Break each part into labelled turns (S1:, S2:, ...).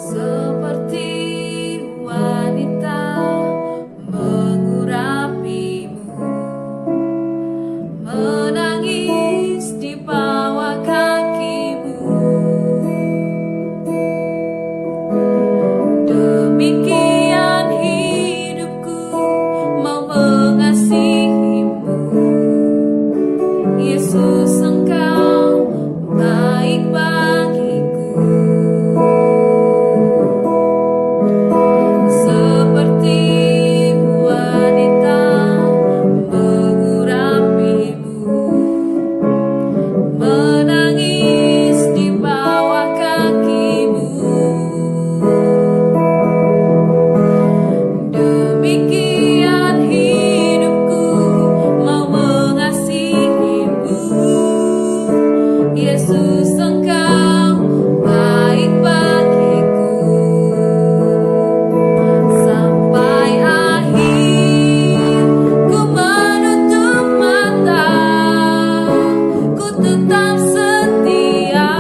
S1: seperti wanita mengurapimu, menangis di bawah kakimu. Demikian hidupku mau mengasihimu, Yesus, Engkau baik bagiku. Seperti wanita mengurapimu, menangis di bawah kakimu. Demikian hidupku mau mengasihimu, Yesus, Engkau baik bagiku. Sampai akhir ku menutup mata, ku tetap setia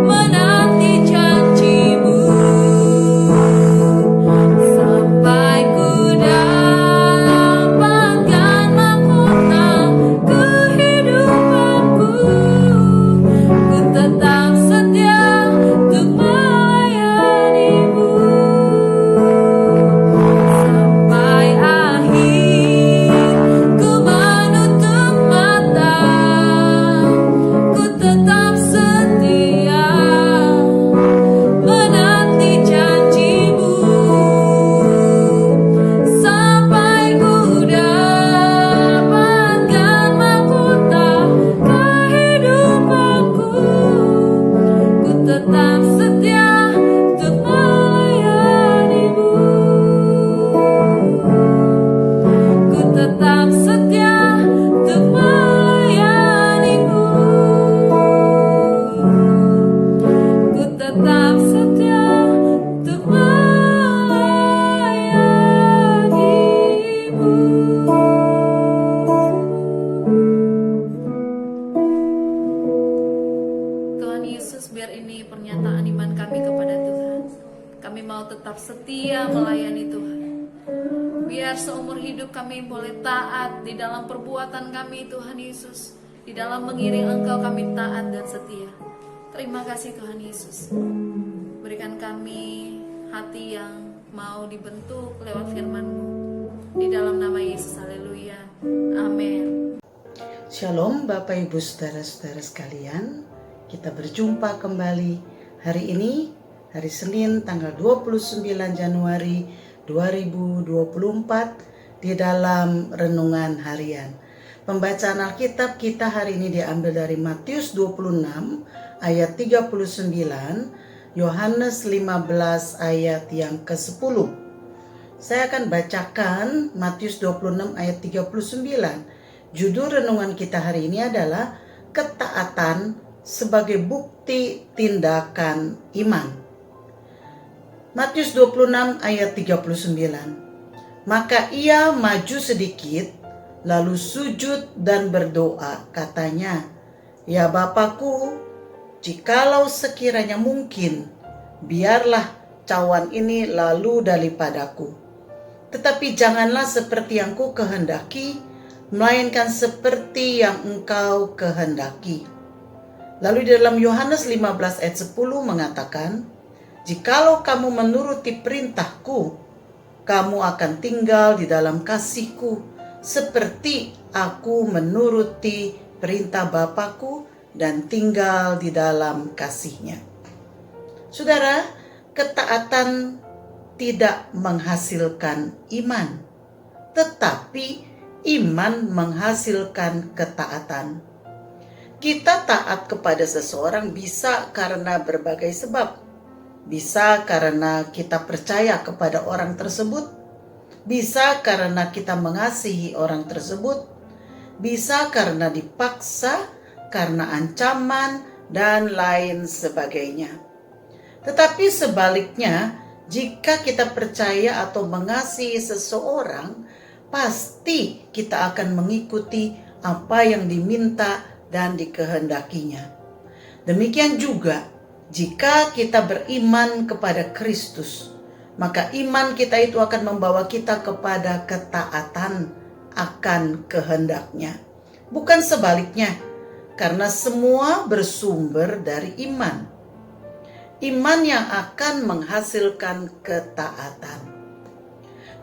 S1: menanti janjimu. Sampai ku dapatkan mahkota kehidupanku, ku tetap setia untuk melayanimu. Sampai akhir ku menutup mata, ku tetap setia menanti janjimu. Sampai ku dapatkan mahkota kehidupanku, ku tetap setia untuk melayanimu. Ku tetap setia untuk melayanimu. Ku tetap setia untuk melayanimu. Tuhan Yesus, biar ini pernyataan iman kami kepada Tuhan. Kami mau tetap setia melayani Tuhan. Biar seumur hidup kami boleh taat di dalam perbuatan kami, Tuhan Yesus. Di dalam mengiring Engkau kami taat dan setia. Terima kasih Tuhan Yesus. Berikan kami hati yang mau dibentuk lewat firman-Mu. Di dalam nama Yesus, haleluya. Amin.
S2: Shalom Bapak Ibu saudara-saudara sekalian. Kita berjumpa kembali hari ini, hari Senin tanggal 29 Januari 2024 di dalam renungan harian. Pembacaan Alkitab kita hari ini diambil dari Matius 26 ayat 39, Yohanes 15 ayat yang ke-10. Saya akan bacakan Matius 26 ayat 39. Judul renungan kita hari ini adalah ketaatan sebagai bukti tindakan iman. Matius 26 ayat 39. Maka ia maju sedikit, lalu sujud dan berdoa, katanya, "Ya Bapakku, jikalau sekiranya mungkin, biarlah cawan ini lalu daripadaku. Tetapi janganlah seperti yang ku kehendaki, melainkan seperti yang Engkau kehendaki." Lalu di dalam Yohanes 15 ayat 10 mengatakan, "Jikalau kamu menuruti perintahku, kamu akan tinggal di dalam kasihku, seperti aku menuruti perintah Bapakku dan tinggal di dalam kasihnya." Saudara, ketaatan tidak menghasilkan iman, tetapi iman menghasilkan ketaatan. Kita taat kepada seseorang bisa karena berbagai sebab. Bisa karena kita percaya kepada orang tersebut, bisa karena kita mengasihi orang tersebut, bisa karena dipaksa, karena ancaman, dan lain sebagainya. Tetapi sebaliknya, jika kita percaya atau mengasihi seseorang, pasti kita akan mengikuti apa yang diminta dan dikehendakinya. Demikian juga Jika kita beriman kepada Kristus, maka iman kita itu akan membawa kita kepada ketaatan akan kehendak-Nya. Bukan sebaliknya, karena semua bersumber dari iman. Iman yang akan menghasilkan ketaatan.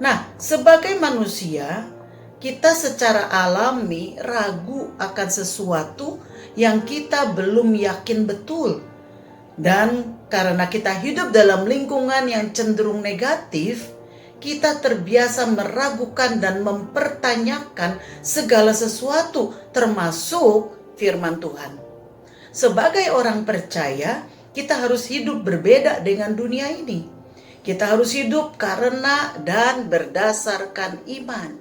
S2: Nah, sebagai manusia, kita secara alami ragu akan sesuatu yang kita belum yakin betul. Dan karena kita hidup dalam lingkungan yang cenderung negatif, kita terbiasa meragukan dan mempertanyakan segala sesuatu, termasuk firman Tuhan. Sebagai orang percaya, kita harus hidup berbeda dengan dunia ini. Kita harus hidup karena dan berdasarkan iman.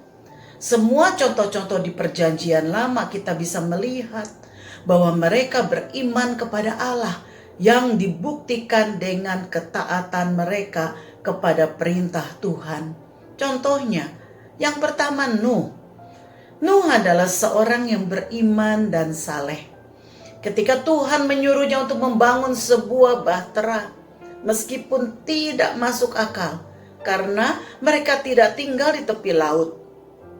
S2: Semua contoh-contoh di Perjanjian Lama kita bisa melihat bahwa mereka beriman kepada Allah yang dibuktikan dengan ketaatan mereka kepada perintah Tuhan. Contohnya, yang pertama Nuh. Nuh adalah seorang yang beriman dan saleh. Ketika Tuhan menyuruhnya untuk membangun sebuah bahtera, meskipun tidak masuk akal, karena mereka tidak tinggal di tepi laut.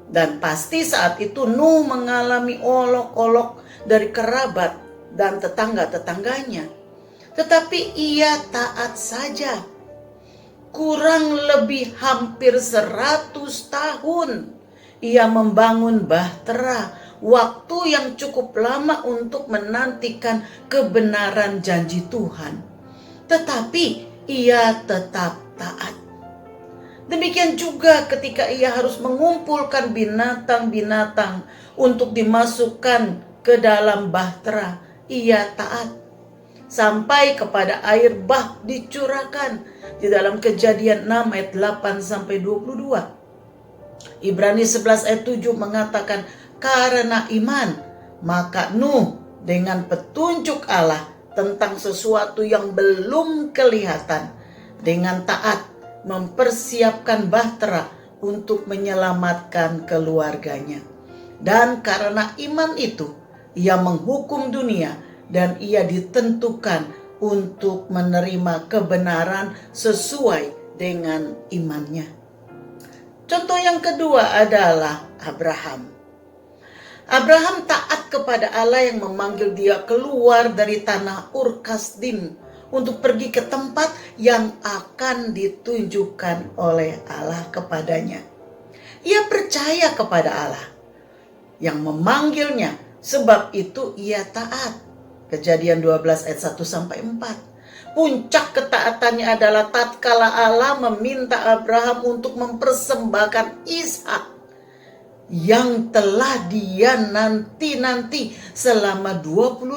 S2: Dan pasti saat itu Nuh mengalami olok-olok dari kerabat dan tetangga-tetangganya. Tetapi ia taat saja. Kurang lebih hampir 100 tahun ia membangun bahtera, waktu yang cukup lama untuk menantikan kebenaran janji Tuhan. Tetapi ia tetap taat. Demikian juga ketika ia harus mengumpulkan binatang-binatang untuk dimasukkan ke dalam bahtera, ia taat. Sampai kepada air bah dicurahkan di dalam Kejadian 6 ayat 8 sampai 22. Ibrani 11 ayat 7 mengatakan, karena iman maka Nuh dengan petunjuk Allah tentang sesuatu yang belum kelihatan, dengan taat mempersiapkan bahtera untuk menyelamatkan keluarganya. Dan karena iman itu ia menghukum dunia, dan ia ditentukan untuk menerima kebenaran sesuai dengan imannya. Contoh yang kedua adalah Abraham. Abraham taat kepada Allah yang memanggil dia keluar dari tanah Ur Kasdim untuk pergi ke tempat yang akan ditunjukkan oleh Allah kepadanya. Ia percaya kepada Allah yang memanggilnya, sebab itu ia taat. Kejadian 12 ayat 1 sampai 4. Puncak ketaatannya adalah tatkala Allah meminta Abraham untuk mempersembahkan Ishak yang telah dia nanti selama 25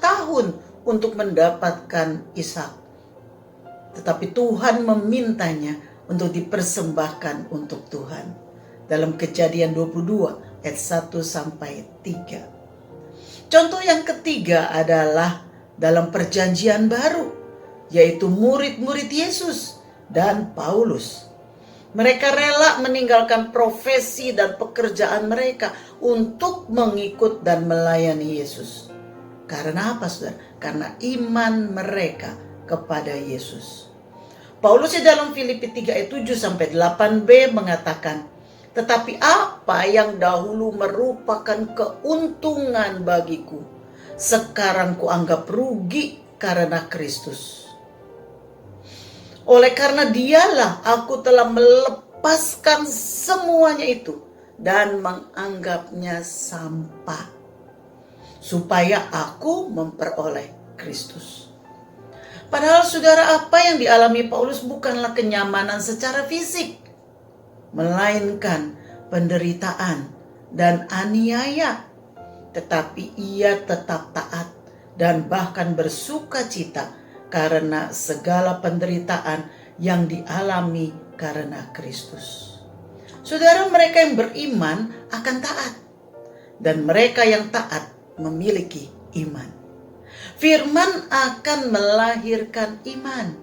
S2: tahun untuk mendapatkan Ishak. Tetapi Tuhan memintanya untuk dipersembahkan untuk Tuhan. Dalam Kejadian 22 ayat 1 sampai 3. Contoh yang ketiga adalah dalam Perjanjian Baru, yaitu murid-murid Yesus dan Paulus. Mereka rela meninggalkan profesi dan pekerjaan mereka untuk mengikut dan melayani Yesus. Karena apa, saudara? Karena iman mereka kepada Yesus. Paulus di dalam Filipi 3 ayat 7 sampai 8b mengatakan, tetapi apa yang dahulu merupakan keuntungan bagiku, sekarang kuanggap rugi karena Kristus. Oleh karena dialah aku telah melepaskan semuanya itu dan menganggapnya sampah, supaya aku memperoleh Kristus. Padahal saudara, apa yang dialami Paulus bukanlah kenyamanan secara fisik, melainkan penderitaan dan aniaya. Tetapi ia tetap taat dan bahkan bersuka cita karena segala penderitaan yang dialami karena Kristus. Saudara, mereka yang beriman akan taat, dan mereka yang taat memiliki iman. Firman akan melahirkan iman.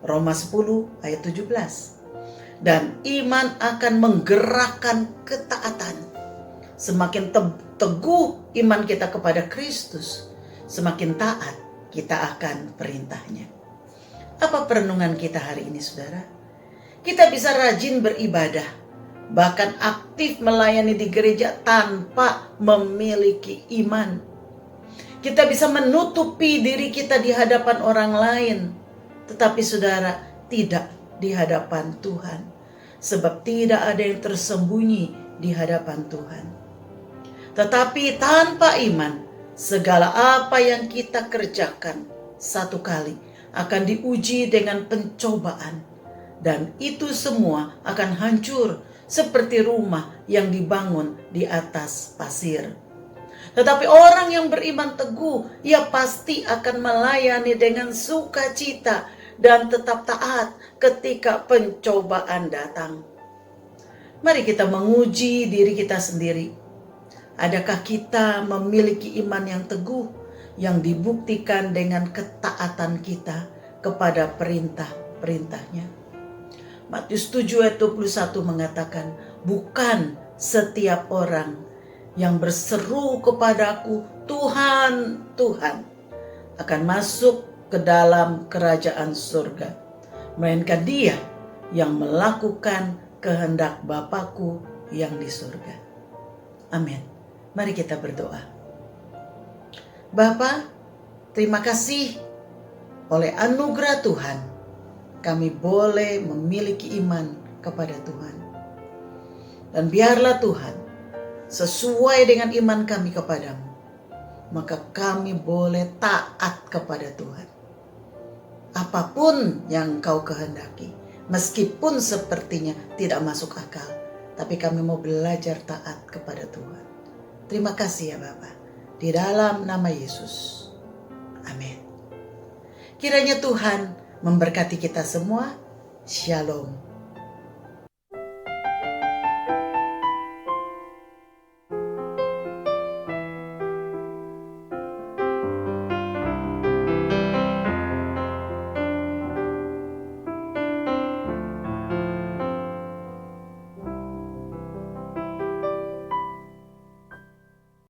S2: Roma 10 ayat 17. Dan iman akan menggerakkan ketaatan. Semakin teguh iman kita kepada Kristus, semakin taat kita akan perintahnya. Apa perenungan kita hari ini, saudara? Kita bisa rajin beribadah, bahkan aktif melayani di gereja tanpa memiliki iman. Kita bisa menutupi diri kita di hadapan orang lain, tetapi saudara, tidak di hadapan Tuhan. Sebab tidak ada yang tersembunyi di hadapan Tuhan. Tetapi tanpa iman, segala apa yang kita kerjakan satu kali akan diuji dengan pencobaan. Dan itu semua akan hancur seperti rumah yang dibangun di atas pasir. Tetapi orang yang beriman teguh, ia pasti akan melayani dengan sukacita dan tetap taat ketika pencobaan datang. Mari kita menguji diri kita sendiri. Adakah kita memiliki iman yang teguh yang dibuktikan dengan ketaatan kita kepada perintah-perintahnya? Matius 7 ayat 21 mengatakan, bukan setiap orang yang berseru kepadaku, Tuhan, Tuhan, akan masuk ke dalam kerajaan surga, melainkan dia yang melakukan kehendak Bapakku yang di surga. Amin. Mari kita berdoa. Bapa, terima kasih oleh anugerah Tuhan, kami boleh memiliki iman kepada Tuhan. Dan biarlah Tuhan, sesuai dengan iman kami kepadamu, maka kami boleh taat kepada Tuhan. Apapun yang Kau kehendaki, meskipun sepertinya tidak masuk akal, tapi kami mau belajar taat kepada Tuhan. Terima kasih ya Bapa. Di dalam nama Yesus. Amin. Kiranya Tuhan memberkati kita semua. Shalom.